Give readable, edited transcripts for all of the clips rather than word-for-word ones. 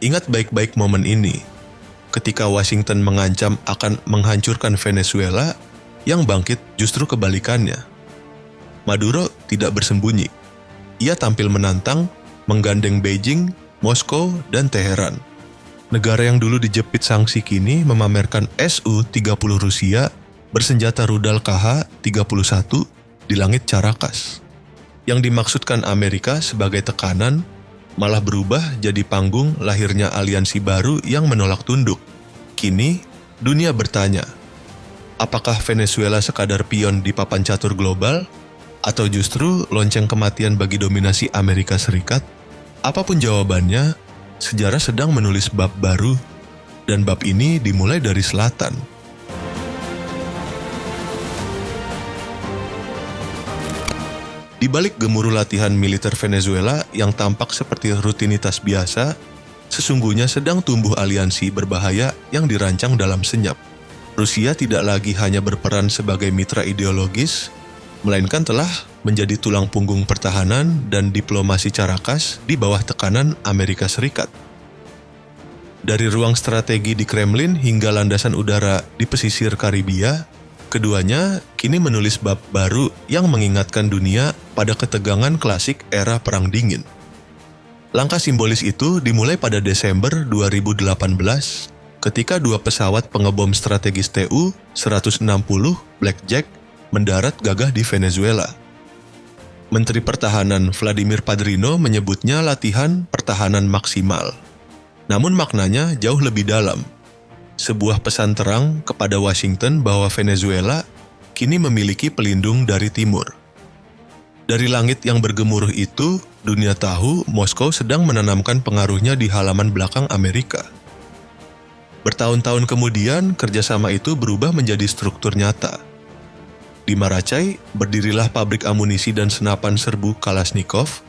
Ingat baik-baik momen ini. Ketika Washington mengancam akan menghancurkan Venezuela, yang bangkit justru kebalikannya. Maduro tidak bersembunyi. Ia tampil menantang, menggandeng Beijing, Moskow, dan Teheran. Negara yang dulu dijepit sanksi kini memamerkan Su-30 Rusia bersenjata rudal Kh-31 di langit Caracas. Yang dimaksudkan Amerika sebagai tekanan malah berubah jadi panggung lahirnya aliansi baru yang menolak tunduk. Kini, dunia bertanya, apakah Venezuela sekadar pion di papan catur global, atau justru lonceng kematian bagi dominasi Amerika Serikat? Apapun jawabannya, sejarah sedang menulis bab baru, dan bab ini dimulai dari selatan. Di balik gemuruh latihan militer Venezuela yang tampak seperti rutinitas biasa, sesungguhnya sedang tumbuh aliansi berbahaya yang dirancang dalam senyap. Rusia tidak lagi hanya berperan sebagai mitra ideologis, melainkan telah menjadi tulang punggung pertahanan dan diplomasi Caracas di bawah tekanan Amerika Serikat. Dari ruang strategi di Kremlin hingga landasan udara di pesisir Karibia, keduanya kini menulis bab baru yang mengingatkan dunia pada ketegangan klasik era Perang Dingin. Langkah simbolis itu dimulai pada Desember 2018 ketika dua pesawat pengebom strategis Tu-160 Blackjack mendarat gagah di Venezuela. Menteri Pertahanan Vladimir Padrino menyebutnya latihan pertahanan maksimal. Namun maknanya jauh lebih dalam. Sebuah pesan terang kepada Washington bahwa Venezuela kini memiliki pelindung dari timur. Dari langit yang bergemuruh itu, dunia tahu Moskow sedang menanamkan pengaruhnya di halaman belakang Amerika. Bertahun-tahun kemudian, kerjasama itu berubah menjadi struktur nyata. Di Maracay, berdirilah pabrik amunisi dan senapan serbu Kalashnikov,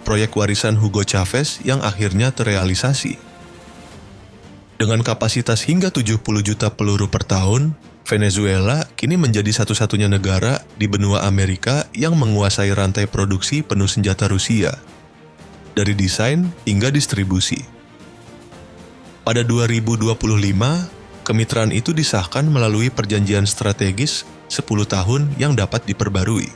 proyek warisan Hugo Chavez yang akhirnya terrealisasi. Dengan kapasitas hingga 70 juta peluru per tahun, Venezuela kini menjadi satu-satunya negara di benua Amerika yang menguasai rantai produksi penuh senjata Rusia, dari desain hingga distribusi. Pada 2025, kemitraan itu disahkan melalui perjanjian strategis 10 tahun yang dapat diperbarui.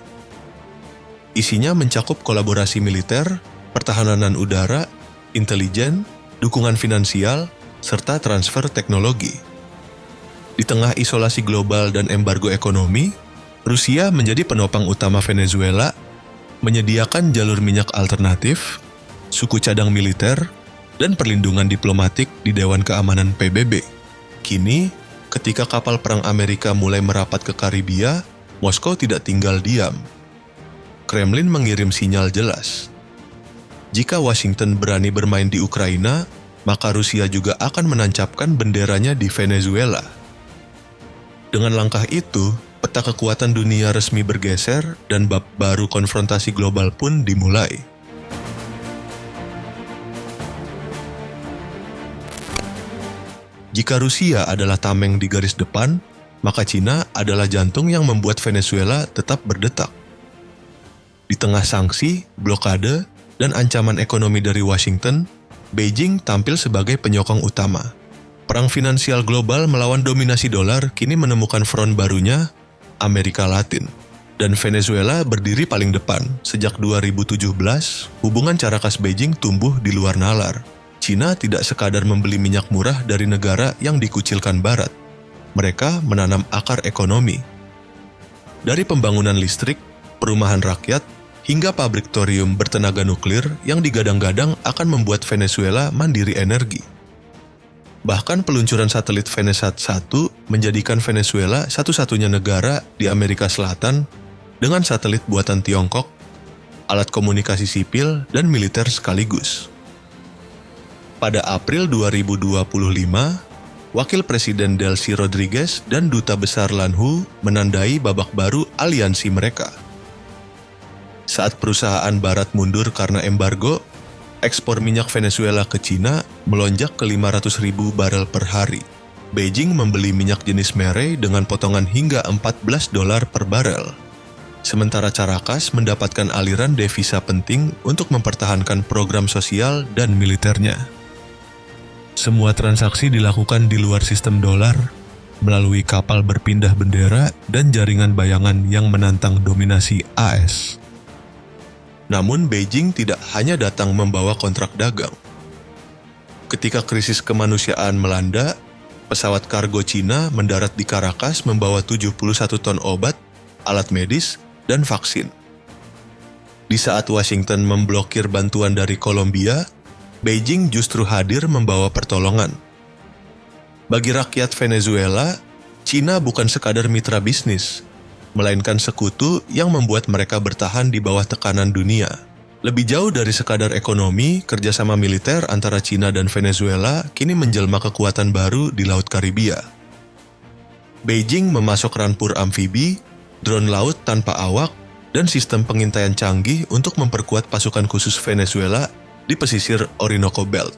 Isinya mencakup kolaborasi militer, pertahanan udara, intelijen, dukungan finansial, serta transfer teknologi. Di tengah isolasi global dan embargo ekonomi, Rusia menjadi penopang utama Venezuela, menyediakan jalur minyak alternatif, suku cadang militer, dan perlindungan diplomatik di Dewan Keamanan PBB. Kini, ketika kapal perang Amerika mulai merapat ke Karibia, Moskow tidak tinggal diam. Kremlin mengirim sinyal jelas. Jika Washington berani bermain di Ukraina, maka Rusia juga akan menancapkan benderanya di Venezuela. Dengan langkah itu, peta kekuatan dunia resmi bergeser dan bab baru konfrontasi global pun dimulai. Jika Rusia adalah tameng di garis depan, maka Cina adalah jantung yang membuat Venezuela tetap berdetak. Di tengah sanksi, blokade, dan ancaman ekonomi dari Washington, Beijing tampil sebagai penyokong utama. Perang finansial global melawan dominasi dolar kini menemukan front barunya, Amerika Latin. Dan Venezuela berdiri paling depan. Sejak 2017, hubungan Caracas-Beijing tumbuh di luar nalar. Cina tidak sekadar membeli minyak murah dari negara yang dikucilkan Barat. Mereka menanam akar ekonomi. Dari pembangunan listrik, perumahan rakyat, hingga pabrik thorium bertenaga nuklir yang digadang-gadang akan membuat Venezuela mandiri energi. Bahkan peluncuran satelit Venesat 1 menjadikan Venezuela satu-satunya negara di Amerika Selatan dengan satelit buatan Tiongkok, alat komunikasi sipil dan militer sekaligus. Pada April 2025, Wakil Presiden Delcy Rodriguez dan Duta Besar Lanhu menandai babak baru aliansi mereka. Saat perusahaan Barat mundur karena embargo, ekspor minyak Venezuela ke Cina melonjak ke 500.000 barel per hari. Beijing membeli minyak jenis Merey dengan potongan hingga $14 per barel. Sementara Caracas mendapatkan aliran devisa penting untuk mempertahankan program sosial dan militernya. Semua transaksi dilakukan di luar sistem dolar, melalui kapal berpindah bendera dan jaringan bayangan yang menantang dominasi AS. Namun Beijing tidak hanya datang membawa kontrak dagang. Ketika krisis kemanusiaan melanda, pesawat kargo Cina mendarat di Caracas membawa 71 ton obat, alat medis, dan vaksin. Di saat Washington memblokir bantuan dari Kolombia, Beijing justru hadir membawa pertolongan. Bagi rakyat Venezuela, Cina bukan sekadar mitra bisnis, melainkan sekutu yang membuat mereka bertahan di bawah tekanan dunia. Lebih jauh dari sekadar ekonomi, kerjasama militer antara Cina dan Venezuela kini menjelma kekuatan baru di Laut Karibia. Beijing memasok rampur amfibi, drone laut tanpa awak, dan sistem pengintaian canggih untuk memperkuat pasukan khusus Venezuela di pesisir Orinoco Belt.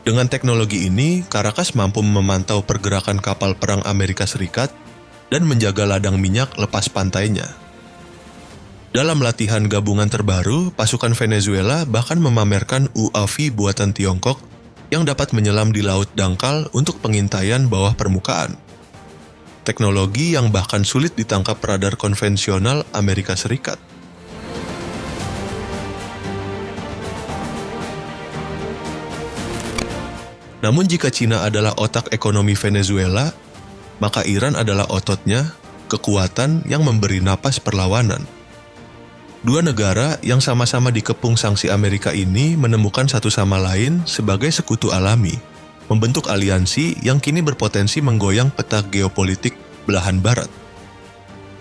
Dengan teknologi ini, Caracas mampu memantau pergerakan kapal perang Amerika Serikat dan menjaga ladang minyak lepas pantainya. Dalam latihan gabungan terbaru, pasukan Venezuela bahkan memamerkan UAV buatan Tiongkok yang dapat menyelam di laut dangkal untuk pengintaian bawah permukaan. Teknologi yang bahkan sulit ditangkap radar konvensional Amerika Serikat. Namun jika Cina adalah otak ekonomi Venezuela, maka Iran adalah ototnya, kekuatan yang memberi napas perlawanan. Dua negara yang sama-sama dikepung sanksi Amerika ini menemukan satu sama lain sebagai sekutu alami, membentuk aliansi yang kini berpotensi menggoyang peta geopolitik belahan barat.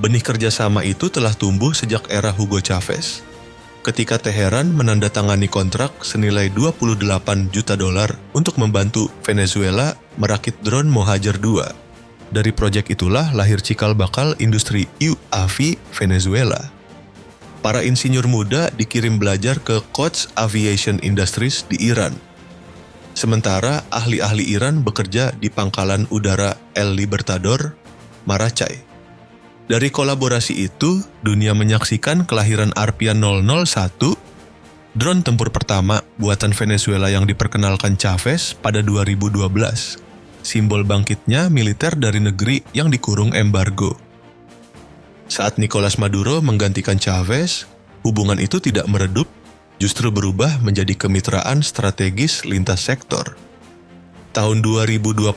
Benih kerjasama itu telah tumbuh sejak era Hugo Chavez, ketika Teheran menandatangani kontrak senilai 28 juta dolar untuk membantu Venezuela merakit drone Mohajer II. Dari proyek itulah lahir cikal bakal industri UAV Venezuela. Para insinyur muda dikirim belajar ke Koch Aviation Industries di Iran. Sementara ahli-ahli Iran bekerja di pangkalan udara El Libertador, Maracay. Dari kolaborasi itu, dunia menyaksikan kelahiran Arpian 001, drone tempur pertama buatan Venezuela yang diperkenalkan Chavez pada 2012, simbol bangkitnya militer dari negeri yang dikurung embargo. Saat Nicolas Maduro menggantikan Chavez, hubungan itu tidak meredup, justru berubah menjadi kemitraan strategis lintas sektor. Tahun 2022,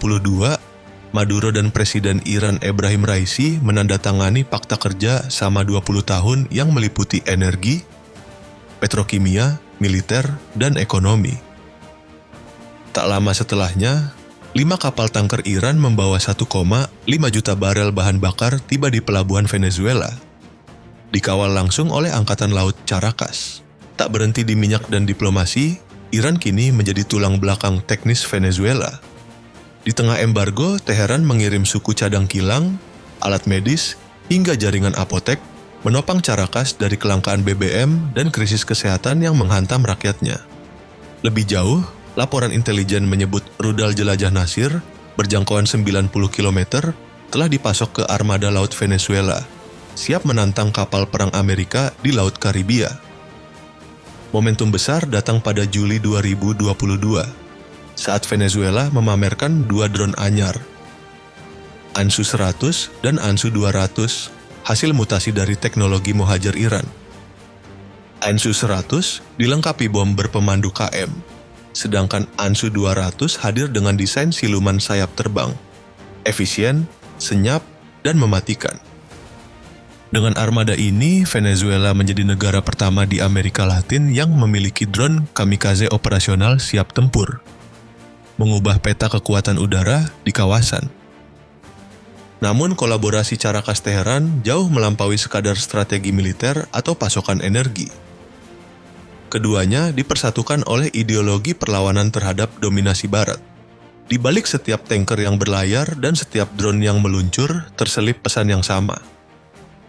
Maduro dan Presiden Iran Ebrahim Raisi menandatangani Fakta Kerja selama 20 tahun yang meliputi energi, petrokimia, militer, dan ekonomi. Tak lama setelahnya, 5 kapal tanker Iran membawa 1,5 juta barel bahan bakar tiba di pelabuhan Venezuela. Dikawal langsung oleh Angkatan Laut Caracas. Tak berhenti di minyak dan diplomasi, Iran kini menjadi tulang belakang teknis Venezuela. Di tengah embargo, Teheran mengirim suku cadang kilang, alat medis, hingga jaringan apotek, menopang Caracas dari kelangkaan BBM dan krisis kesehatan yang menghantam rakyatnya. Lebih jauh, laporan intelijen menyebut rudal jelajah Nasir, berjangkauan 90 km, telah dipasok ke armada laut Venezuela, siap menantang kapal perang Amerika di Laut Karibia. Momentum besar datang pada Juli 2022. Saat Venezuela memamerkan 2 drone anyar, Ansu 100 dan Ansu 200, hasil mutasi dari teknologi Mohajer Iran. Ansu 100 dilengkapi bom berpemandu KM, sedangkan Ansu 200 hadir dengan desain siluman sayap terbang, efisien, senyap, dan mematikan. Dengan armada ini, Venezuela menjadi negara pertama di Amerika Latin yang memiliki drone kamikaze operasional siap tempur, mengubah peta kekuatan udara di kawasan. Namun kolaborasi Caracas Teheran jauh melampaui sekadar strategi militer atau pasokan energi. Keduanya dipersatukan oleh ideologi perlawanan terhadap dominasi barat. Di balik setiap tanker yang berlayar dan setiap drone yang meluncur terselip pesan yang sama.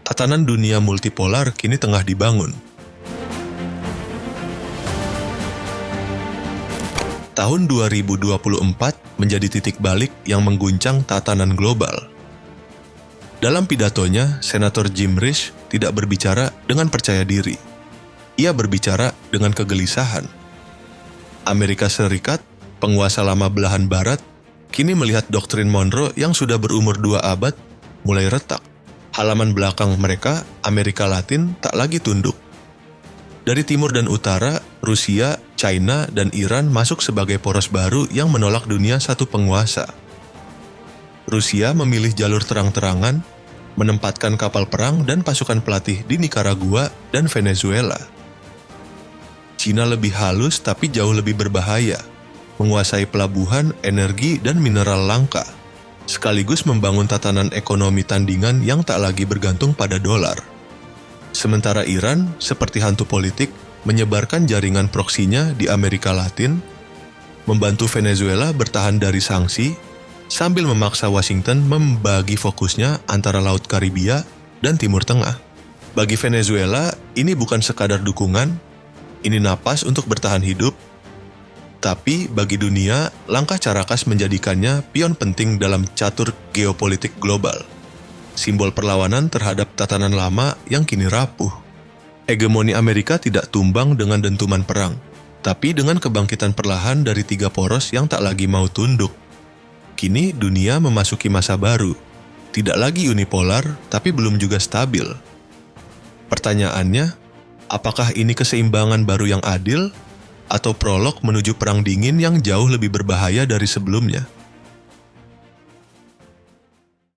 Tatanan dunia multipolar kini tengah dibangun. Tahun 2024 menjadi titik balik yang mengguncang tatanan global. Dalam pidatonya, Senator Jim Risch tidak berbicara dengan percaya diri. Ia berbicara dengan kegelisahan. Amerika Serikat Penguasa lama belahan barat kini melihat doktrin Monroe yang sudah berumur 2 abad mulai retak. Halaman belakang mereka, Amerika Latin, tak lagi tunduk. Dari timur dan utara, Rusia, China, dan Iran masuk sebagai poros baru yang menolak dunia satu penguasa. Rusia memilih jalur terang-terangan, menempatkan kapal perang dan pasukan pelatih di Nicaragua dan Venezuela. Cina lebih halus tapi jauh lebih berbahaya, menguasai pelabuhan, energi, dan mineral langka, sekaligus membangun tatanan ekonomi tandingan yang tak lagi bergantung pada dolar. Sementara Iran, seperti hantu politik, menyebarkan jaringan proksinya di Amerika Latin, membantu Venezuela bertahan dari sanksi, sambil memaksa Washington membagi fokusnya antara Laut Karibia dan Timur Tengah. Bagi Venezuela, ini bukan sekadar dukungan, ini napas untuk bertahan hidup, tapi bagi dunia, langkah Caracas menjadikannya pion penting dalam catur geopolitik global, simbol perlawanan terhadap tatanan lama yang kini rapuh. Hegemoni Amerika tidak tumbang dengan dentuman perang, tapi dengan kebangkitan perlahan dari 3 poros yang tak lagi mau tunduk. Kini dunia memasuki masa baru, tidak lagi unipolar, tapi belum juga stabil. Pertanyaannya, apakah ini keseimbangan baru yang adil, atau prolog menuju perang dingin yang jauh lebih berbahaya dari sebelumnya?